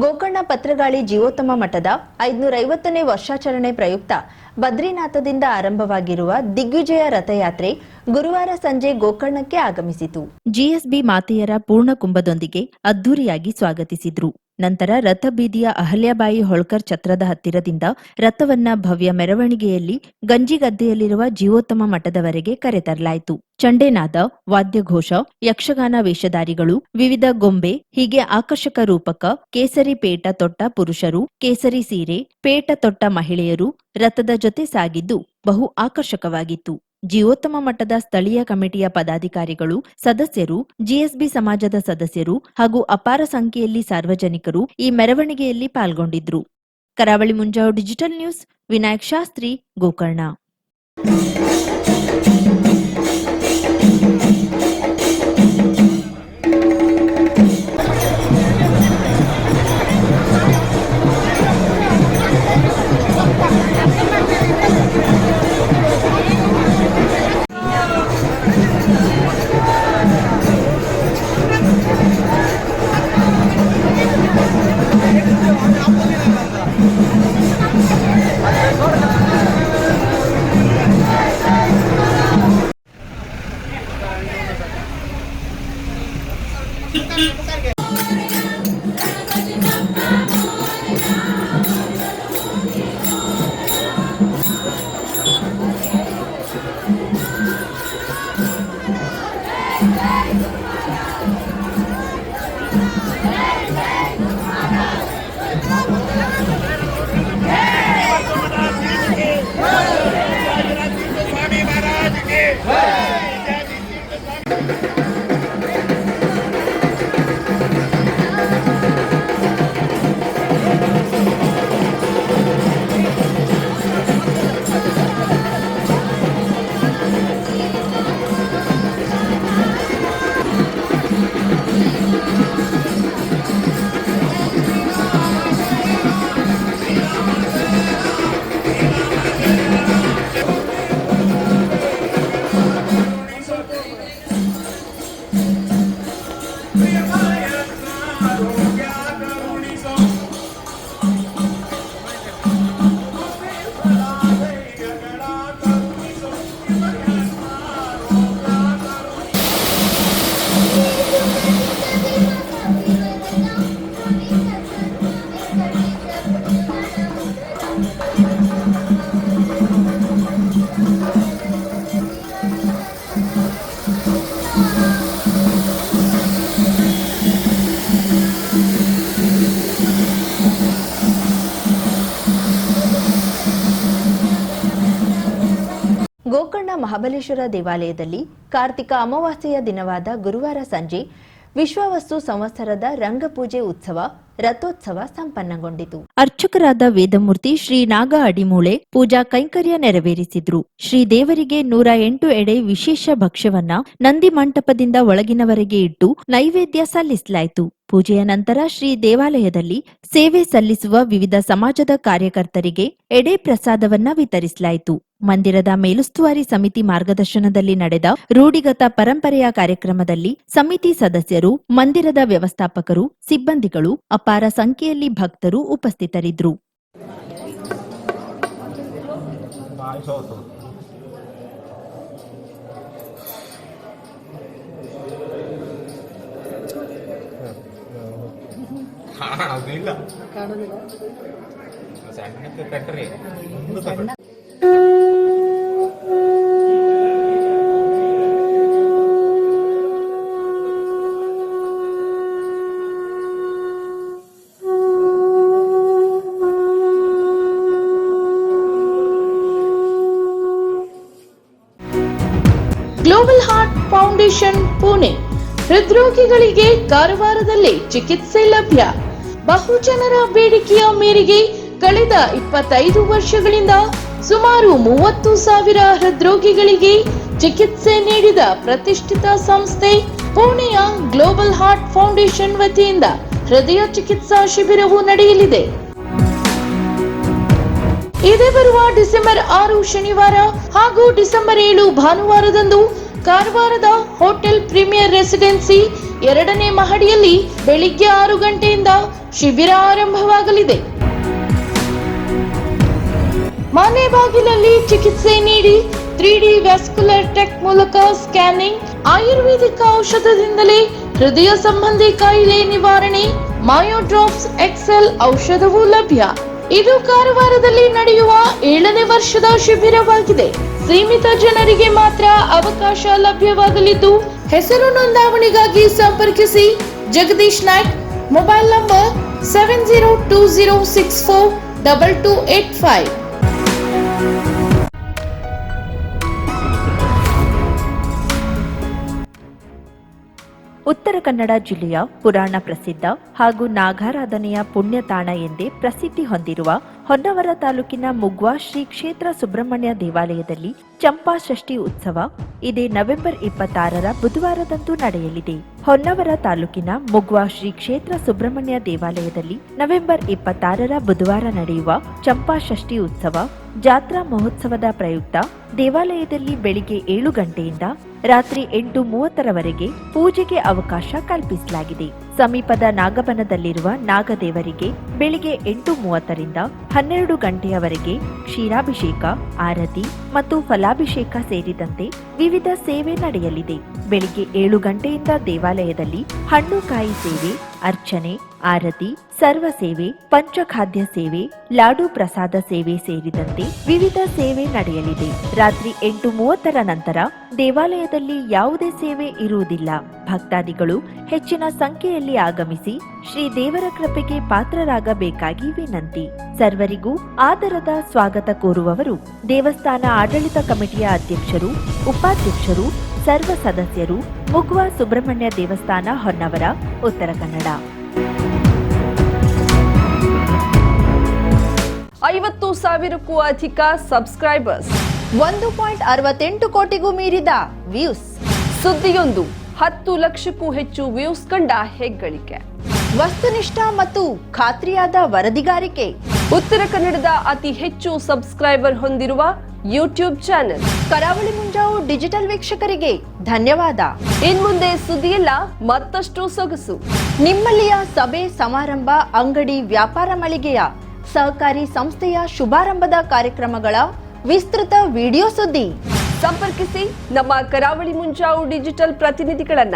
ಗೋಕರ್ಣ ಪತ್ರಗಾಳಿ ಜೀವೋತ್ತಮ ಮಠದ 550ನೇ ವರ್ಷಾಚರಣೆ ಪ್ರಯುಕ್ತ ಬದ್ರಿನಾಥದಿಂದ ಆರಂಭವಾಗಿರುವ ದಿಗ್ವಿಜಯ ರಥಯಾತ್ರೆ ಗುರುವಾರ ಸಂಜೆ ಗೋಕರ್ಣಕ್ಕೆ ಆಗಮಿಸಿತು. ಜಿಎಸ್ಬಿ ಮಾತೆಯರ ಪೂರ್ಣಕುಂಭದೊಂದಿಗೆ ಅದ್ದೂರಿಯಾಗಿ ಸ್ವಾಗತಿಸಿದ್ರು. ನಂತರ ರಥಬೀದಿಯ ಅಹಲ್ಯಾಬಾಯಿ ಹೋಳ್ಕರ್ ಛತ್ರದ ಹತ್ತಿರದಿಂದ ರಥವನ್ನ ಭವ್ಯ ಮೆರವಣಿಗೆಯಲ್ಲಿ ಗಂಜಿಗದ್ದೆಯಲ್ಲಿರುವ ಜೀವೋತ್ತಮ ಮಠದವರೆಗೆ ಕರೆತರಲಾಯಿತು. ಚಂಡೇನಾದ, ವಾದ್ಯಘೋಷ, ಯಕ್ಷಗಾನ ವೇಷಧಾರಿಗಳು, ವಿವಿಧ ಗೊಂಬೆ ಹೀಗೆ ಆಕರ್ಷಕ ರೂಪಕ, ಕೇಸರಿ ಪೇಟ ತೊಟ್ಟ ಪುರುಷರು, ಕೇಸರಿ ಸೀರೆ, ಪೇಟ ತೊಟ್ಟ ಮಹಿಳೆಯರು ರಥದ ಜೊತೆ ಸಾಗಿದ್ದು ಬಹು ಆಕರ್ಷಕವಾಗಿತ್ತು. ಜೀವೋತ್ತಮ ಮಠದ ಸ್ಥಳೀಯ ಕಮಿಟಿಯ ಪದಾಧಿಕಾರಿಗಳು, ಸದಸ್ಯರು, ಜಿಎಸ್ಬಿ ಸಮಾಜದ ಸದಸ್ಯರು ಹಾಗೂ ಅಪಾರ ಸಂಖ್ಯೆಯಲ್ಲಿ ಸಾರ್ವಜನಿಕರು ಈ ಮೆರವಣಿಗೆಯಲ್ಲಿ ಪಾಲ್ಗೊಂಡಿದ್ರು. ಕರಾವಳಿ ಮುಂಜಾವು ಡಿಜಿಟಲ್ ನ್ಯೂಸ್, ವಿನಾಯಕ್ ಶಾಸ್ತ್ರಿ, ಗೋಕರ್ಣ. ಗೋಕರ್ಣ ಮಹಾಬಲೇಶ್ವರ ದೇವಾಲಯದಲ್ಲಿ ಕಾರ್ತಿಕ ಅಮಾವಾಸ್ಯೆಯ ದಿನವಾದ ಗುರುವಾರ ಸಂಜೆ ವಿಶ್ವಾವಸ್ತು ಸಂವತ್ಸರದ ರಂಗಪೂಜೆ ಉತ್ಸವ ರಥೋತ್ಸವ ಸಂಪನ್ನಗೊಂಡಿತು. ಅರ್ಚಕರಾದ ವೇದಮೂರ್ತಿ ಶ್ರೀ ನಾಗ ಅಡಿಮೂಳೆ ಪೂಜಾ ಕೈಂಕರ್ಯ ನೆರವೇರಿಸಿದ್ರು. ಶ್ರೀ ದೇವರಿಗೆ 108 ಎಡೆ ವಿಶೇಷ ಭಕ್ಷ್ಯವನ್ನ ನಂದಿ ಮಂಟಪದಿಂದ ಒಳಗಿನವರೆಗೆ ಇಟ್ಟು ನೈವೇದ್ಯ ಸಲ್ಲಿಸಲಾಯಿತು. ಪೂಜೆಯ ನಂತರ ಶ್ರೀ ದೇವಾಲಯದಲ್ಲಿ ಸೇವೆ ಸಲ್ಲಿಸುವ ವಿವಿಧ ಸಮಾಜದ ಕಾರ್ಯಕರ್ತರಿಗೆ ಎಡೆ ಪ್ರಸಾದವನ್ನ ವಿತರಿಸಲಾಯಿತು. ಮಂದಿರದ ಮೇಲುಸ್ತುವಾರಿ ಸಮಿತಿ ಮಾರ್ಗದರ್ಶನದಲ್ಲಿ ನಡೆದ ರೂಢಿಗತ ಪರಂಪರೆಯ ಕಾರ್ಯಕ್ರಮದಲ್ಲಿ ಸಮಿತಿ ಸದಸ್ಯರು, ಮಂದಿರದ ವ್ಯವಸ್ಥಾಪಕರು, ಸಿಬ್ಬಂದಿಗಳು, ಅಪಾರ ಸಂಖ್ಯೆಯಲ್ಲಿ ಭಕ್ತರು ಉಪಸ್ಥಿತರಿದ್ದರು. ಗ್ಲೋಬಲ್ ಹಾರ್ಟ್ ಫೌಂಡೇಶನ್ ಪುಣೆ ಹೃದ್ರೋಗಿಗಳಿಗೆ ಕಾರವಾರದಲ್ಲಿ ಚಿಕಿತ್ಸೆ ಲಭ್ಯ. ಬಹುಜನರ ಬೇಡಿಕೆಯ ಮೇರೆಗೆ ಕಳೆದ 25 ವರ್ಷಗಳಿಂದ ಸುಮಾರು 30,000 ಹೃದ್ರೋಗಿಗಳಿಗೆ ಚಿಕಿತ್ಸೆ ನೀಡಿದ ಪ್ರತಿಷ್ಠಿತ ಸಂಸ್ಥೆ ಪುಣೆಯ ಗ್ಲೋಬಲ್ ಹಾರ್ಟ್ ಫೌಂಡೇಶನ್ ವತಿಯಿಂದ ಹೃದಯ ಚಿಕಿತ್ಸಾ ಶಿಬಿರವು ನಡೆಯಲಿದೆ. ಇದೇ ಬರುವ ಡಿಸೆಂಬರ್ 6 ಶನಿವಾರ ಹಾಗೂ ಡಿಸೆಂಬರ್ 7 ಭಾನುವಾರದಂದು ಕಾರವಾರದ ಹೋಟೆಲ್ ಪ್ರೀಮಿಯರ್ ರೆಸಿಡೆನ್ಸಿ 2ನೇ ಮಹಡಿಯಲ್ಲಿ ಬೆಳಿಗ್ಗೆ 6 ಗಂಟೆಯಿಂದ ಶಿಬಿರ ಆರಂಭವಾಗಲಿದೆ. ಮನೆ ಬಾಗಿಲಲ್ಲಿ ಚಿಕಿತ್ಸೆ ನೀಡಿ 3D ವ್ಯಾಸ್ಕ್ಯುಲರ್ ಟೆಕ್ ಮೂಲಕ ಸ್ಕ್ಯಾನಿಂಗ್, ಆಯುರ್ವೇದಿಕ ಔಷಧದಿಂದಲೇ ಹೃದಯ ಸಂಬಂಧಿ ಕಾಯಿಲೆ ನಿವಾರಣೆ, ಮಾಯೋ ಡ್ರಾಪ್ಸ್ ಎಕ್ಸೆಲ್ ಔಷಧವೂ ಲಭ್ಯ. ಇದು ಕಾರವಾರದಲ್ಲಿ ನಡೆಯುವ 7ನೇ ವರ್ಷದ ಶಿಬಿರವಾಗಿದೆ. ಸೀಮಿತ ಜನರಿಗೆ ಮಾತ್ರ ಅವಕಾಶ ಲಭ್ಯವಾಗಲಿದ್ದು, ಹೆಸರು ನೋಂದಾವಣೆಗಾಗಿ ಸಂಪರ್ಕಿಸಿ ಜಗದೀಶ್ ನಾಯ್ಕ್, ಮೊಬೈಲ್ ನಂಬರ್ 7020642285. ಉತ್ತರ ಕನ್ನಡ ಜಿಲ್ಲೆಯ ಪುರಾಣ ಪ್ರಸಿದ್ಧ ಹಾಗೂ ನಾಗಾರಾಧನೆಯ ಪುಣ್ಯತಾಣ ಎಂದೇ ಪ್ರಸಿದ್ಧಿ ಹೊಂದಿರುವ ಹೊನ್ನವರ ತಾಲೂಕಿನ ಮುಗ್ವಾ ಶ್ರೀ ಕ್ಷೇತ್ರ ಸುಬ್ರಹ್ಮಣ್ಯ ದೇವಾಲಯದಲ್ಲಿ ಚಂಪಾ ಷಷ್ಠಿ ಉತ್ಸವ ಇದೇ ನವೆಂಬರ್ 26ರ ಬುಧವಾರದಂದು ನಡೆಯಲಿದೆ. ಹೊನ್ನವರ ತಾಲೂಕಿನ ಮುಗ್ವಾ ಶ್ರೀ ಕ್ಷೇತ್ರ ಸುಬ್ರಹ್ಮಣ್ಯ ದೇವಾಲಯದಲ್ಲಿ ನವೆಂಬರ್ 26ರ ಬುಧವಾರ ನಡೆಯುವ ಚಂಪಾ ಷಷ್ಠಿ ಉತ್ಸವ ಜಾತ್ರಾ ಮಹೋತ್ಸವದ ಪ್ರಯುಕ್ತ ದೇವಾಲಯದಲ್ಲಿ ಬೆಳಿಗ್ಗೆ 7 ಗಂಟೆಯಿಂದ ರಾತ್ರಿ 8:30ರವರೆಗೆ ಪೂಜೆಗೆ ಅವಕಾಶ ಕಲ್ಪಿಸಲಾಗಿದೆ. ಸಮೀಪದ ನಾಗಬನದಲ್ಲಿರುವ ನಾಗದೇವರಿಗೆ ಬೆಳಿಗ್ಗೆ 8:30ರಿಂದ 12 ಗಂಟೆಯವರೆಗೆ ಕ್ಷೀರಾಭಿಷೇಕ, ಆರತಿ ಮತ್ತು ಫಲಾಭಿಷೇಕ ಸೇರಿದಂತೆ ವಿವಿಧ ಸೇವೆ ನಡೆಯಲಿದೆ. ಬೆಳಿಗ್ಗೆ 7 ಗಂಟೆಯಿಂದ ದೇವಾಲಯದಲ್ಲಿ ಹಣ್ಣು ಕಾಯಿ ಸೇವೆ, ಅರ್ಚನೆ, ಆರತಿ, ಸರ್ವ ಸೇವೆ, ಪಂಚಖಾದ್ಯ ಸೇವೆ, ಲಾಡು ಪ್ರಸಾದ ಸೇವೆ ಸೇರಿದಂತೆ ವಿವಿಧ ಸೇವೆ ನಡೆಯಲಿದೆ. ರಾತ್ರಿ 8:30ರ ನಂತರ ದೇವಾಲಯದಲ್ಲಿ ಯಾವುದೇ ಸೇವೆ ಇರುವುದಿಲ್ಲ. ಭಕ್ತಾದಿಗಳು ಹೆಚ್ಚಿನ ಸಂಖ್ಯೆಯಲ್ಲಿ ಆಗಮಿಸಿ ಶ್ರೀ ದೇವರ ಕೃಪೆಗೆ ಪಾತ್ರರಾಗಬೇಕಾಗಿ ವಿನಂತಿ. ಸರ್ವರಿಗೂ ಆದರದ ಸ್ವಾಗತ ಕೋರುವವರು ದೇವಸ್ಥಾನ ಆಡಳಿತ ಕಮಿಟಿಯ ಅಧ್ಯಕ್ಷರು, ಉಪಾಧ್ಯಕ್ಷರು, ಸರ್ವ ಸದಸ್ಯರು, ಮುಗ್ವಾ ಸುಬ್ರಹ್ಮಣ್ಯ ದೇವಸ್ಥಾನ, ಹೊನ್ನವರ, ಉತ್ತರ ಕನ್ನಡ. 50,000ಕ್ಕೂ ಅಧಿಕ ಸಬ್ಸ್ಕ್ರೈಬರ್ಸ್, 1.68 ಕೋಟಿಗೂ ಮೀರಿದ ವ್ಯೂಸ್, ಸುದ್ದಿಯೊಂದು 10 ಲಕ್ಷಕ್ಕೂ ಹೆಚ್ಚು ವ್ಯೂಸ್ ಕಂಡ ಹೆಗ್ಗಳಿಕೆ, ವಸ್ತುನಿಷ್ಠ ಮತ್ತು ಖಾತ್ರಿಯಾದ ವರದಿಗಾರಿಕೆ, ಉತ್ತರ ಕನ್ನಡದ ಅತಿ ಹೆಚ್ಚು ಸಬ್ಸ್ಕ್ರೈಬರ್ ಹೊಂದಿರುವ ಯೂಟ್ಯೂಬ್ ಚಾನೆಲ್ ಕರಾವಳಿ ಮುಂಜಾವು ಡಿಜಿಟಲ್ ವೀಕ್ಷಕರಿಗೆ ಧನ್ಯವಾದ. ಇನ್ಮುಂದೆ ಸುದ್ದಿಯೆಲ್ಲ ಮತ್ತಷ್ಟು ಸೊಗಸು. ನಿಮ್ಮಲ್ಲಿಯ ಸಭೆ ಸಮಾರಂಭ, ಅಂಗಡಿ ವ್ಯಾಪಾರ ಮಳಿಗೆಯ ಸಹಕಾರಿ ಸಂಸ್ಥೆಯ ಶುಭಾರಂಭದ ಕಾರ್ಯಕ್ರಮಗಳ ವಿಸ್ತೃತ ವಿಡಿಯೋ ಸುದ್ದಿ ಸಂಪರ್ಕಿಸಿ ನಮ್ಮ ಕರಾವಳಿ ಮುಂಜಾವು ಡಿಜಿಟಲ್ ಪ್ರತಿನಿಧಿಗಳನ್ನ.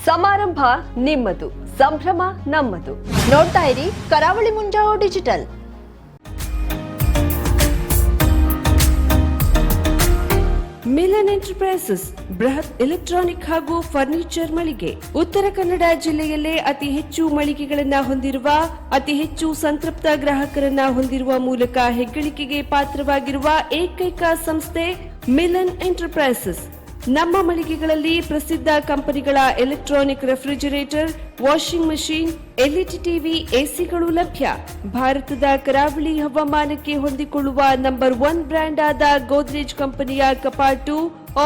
ಸಮಾರಂಭ ನಿಮ್ಮದು, ಸಂಭ್ರಮ ನಮ್ಮದು. ನೋಡ್ತಾ ಇರಿ ಕರಾವಳಿ ಮುಂಜಾವು ಡಿಜಿಟಲ್. ಮಿಲನ್ ಎಂಟರ್ಪ್ರೈಸಸ್ ಬೃಹತ್ ಎಲೆಕ್ಟ್ರಾನಿಕ್ ಹಾಗೂ ಫರ್ನಿಚರ್ ಮಳಿಗೆ. ಉತ್ತರ ಕನ್ನಡ ಜಿಲ್ಲೆಯಲ್ಲೇ ಅತಿ ಹೆಚ್ಚು ಮಳಿಗೆಗಳನ್ನ ಹೊಂದಿರುವ, ಅತಿ ಹೆಚ್ಚು ಸಂತೃಪ್ತ ಗ್ರಾಹಕರನ್ನ ಹೊಂದಿರುವ ಮೂಲಕ ಹೆಗ್ಗಳಿಕೆಗೆ ಪಾತ್ರವಾಗಿರುವ ಏಕೈಕ ಸಂಸ್ಥೆ ಮಿಲನ್ ಎಂಟರ್ಪ್ರೈಸಸ್. ನಮ್ಮ ಮಳಿಗೆಗಳಲ್ಲಿ ಪ್ರಸಿದ್ಧ ಕಂಪನಿಗಳ electronic refrigerator, washing machine, LED TV, ಎಸಿಗಳು ಲಭ್ಯ. ಭಾರತದ ಕರಾವಳಿ ಹವಾಮಾನಕ್ಕೆ ಹೊಂದಿಕೊಳ್ಳುವ ನಂಬರ್ 1 ಬ್ರ್ಯಾಂಡ್ ಆದ ಗೋದ್ರೇಜ್ ಕಂಪನಿಯ ಕಪಾಟು,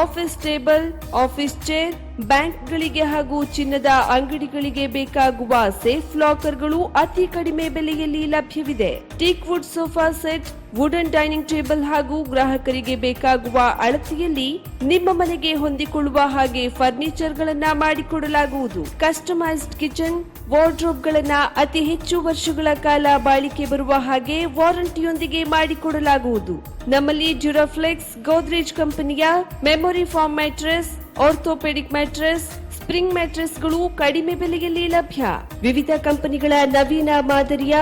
ಆಫೀಸ್ ಟೇಬಲ್, ಆಫೀಸ್ ಚೇರ್, ಬ್ಯಾಂಕ್ಗಳಿಗೆ ಹಾಗೂ ಚಿನ್ನದ ಅಂಗಡಿಗಳಿಗೆ ಬೇಕಾಗುವ ಸೇಫ್ ಲಾಕರ್ಗಳು ಅತಿ ಕಡಿಮೆ ಬೆಲೆಯಲ್ಲಿ ಲಭ್ಯವಿದೆ. Teak wood sofa set, wooden dining table ಹಾಗೂ ಗ್ರಾಹಕರಿಗೆ ಬೇಕಾಗುವ ಅಳತೆಯಲ್ಲಿ ನಿಮ್ಮ ಮನೆಗೆ ಹೊಂದಿಕೊಳ್ಳುವ ಹಾಗೆ ಫರ್ನಿಚರ್ ಗಳನ್ನ ಮಾಡಿಕೊಡಲಾಗುವುದು. ಕಸ್ಟಮೈಸ್ಡ್ ಕಿಚನ್, ವಾರ್ಡ್ರೋಬ್ ಗಳನ್ನ ಅತಿ ಹೆಚ್ಚು ವರ್ಷಗಳ ಕಾಲ ಬಾಳಿಕೆ ಬರುವ ಹಾಗೆ ವಾರಂಟಿಯೊಂದಿಗೆ ಮಾಡಿಕೊಡಲಾಗುವುದು. ನಮ್ಮಲ್ಲಿ ಡ್ಯೂರಾಫ್ಲೆಕ್ಸ್, ಗೋದ್ರೇಜ್ ಕಂಪನಿಯ memory foam mattress, orthopaedic mattress, spring ಮ್ಯಾಟ್ರೆಸ್ಗಳು ಕಡಿಮೆ ಬೆಲೆಯಲ್ಲಿ ಲಭ್ಯ. ವಿವಿಧ ಕಂಪನಿಗಳ ನವೀನ ಮಾದರಿಯ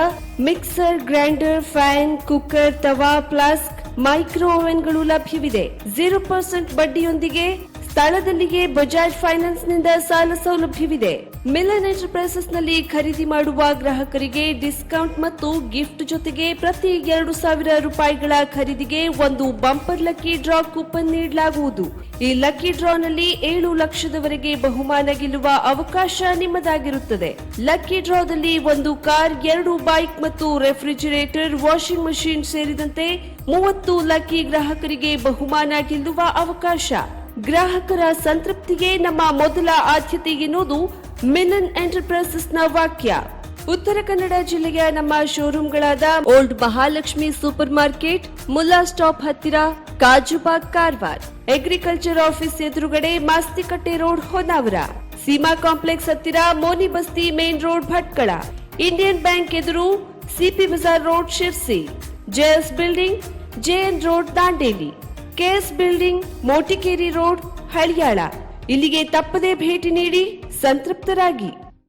ಮಿಕ್ಸರ್, ಗ್ರೈಂಡರ್, ಫ್ಯಾನ್, ಕುಕ್ಕರ್, ತವಾ, ಫ್ಲಾಸ್ಕ್, ಮೈಕ್ರೋ ಓವೆನ್ಗಳು ಲಭ್ಯವಿದೆ. 0% ಬಡ್ಡಿಯೊಂದಿಗೆ ಸ್ಥಳದಲ್ಲಿಯೇ ಬಜಾಜ್ ಫೈನಾನ್ಸ್ ನಿಂದ ಸಾಲ ಸೌಲಭ್ಯವಿದೆ. ಮಿಲನ್ ಎಂಟರ್ಪ್ರೈಸಸ್ ನಲ್ಲಿ ಖರೀದಿ ಮಾಡುವ ಗ್ರಾಹಕರಿಗೆ ಡಿಸ್ಕೌಂಟ್ ಮತ್ತು ಗಿಫ್ಟ್ ಜೊತೆಗೆ ಪ್ರತಿ 2,000 ರೂಪಾಯಿಗಳ ಖರೀದಿಗೆ ಒಂದು ಬಂಪರ್ ಲಕ್ಕಿ ಡ್ರಾ ಕೂಪನ್ ನೀಡಲಾಗುವುದು. ಈ ಲಕ್ಕಿ ಡ್ರಾನಲ್ಲಿ 7 ಲಕ್ಷದವರೆಗೆ ಬಹುಮಾನ ಗೆಲ್ಲುವ ಅವಕಾಶ ನಿಮ್ಮದಾಗಿರುತ್ತದೆ. ಲಕ್ಕಿ ಡ್ರಾದಲ್ಲಿ 1 ಕಾರ್, 2 ಬೈಕ್ ಮತ್ತು ರೆಫ್ರಿಜಿರೇಟರ್, ವಾಷಿಂಗ್ ಮಷಿನ್ ಸೇರಿದಂತೆ 30 ಲಕ್ಕಿ ಗ್ರಾಹಕರಿಗೆ ಬಹುಮಾನ ಗೆಲ್ಲುವ ಅವಕಾಶ. ಗ್ರಾಹಕರ ಸಂತೃಪ್ತಿಗೆ ನಮ್ಮ ಮೊದಲ ಆದ್ಯತೆ ಎನ್ನುವುದು ಮಿಲನ್ ಎಂಟರ್ಪ್ರೈಸಸ್ನ ವಾಕ್ಯ. ಉತ್ತರ ಕನ್ನಡ ಜಿಲ್ಲೆಯ ನಮ್ಮ ಶೋರೂಮ್ಗಳಾದ old Mahalakshmi super market, Mulla stop ಹತ್ತಿರ, ಕಾಜುಬಾಗ್ ಕಾರವಾರ, ಅಗ್ರಿಕಲ್ಚರ್ ಆಫೀಸ್ ಎದುರುಗಡೆ ಮಾಸ್ತಿಕಟ್ಟೆ ರೋಡ್ ಹೊನ್ನಾವರ, ಸೀಮಾ ಕಾಂಪ್ಲೆಕ್ಸ್ ಹತ್ತಿರ Moni Basti main road Bhatkal, Indian bank ಎದುರು CP Bazar road Sirsi, JS building JN road Dandeli, KS building Motikeri road Haliyal. ಇಲ್ಲಿಗೆ ತಪ್ಪದೇ ಭೇಟಿ ನೀಡಿ ಸಂತೃಪ್ತರಾಗಿ.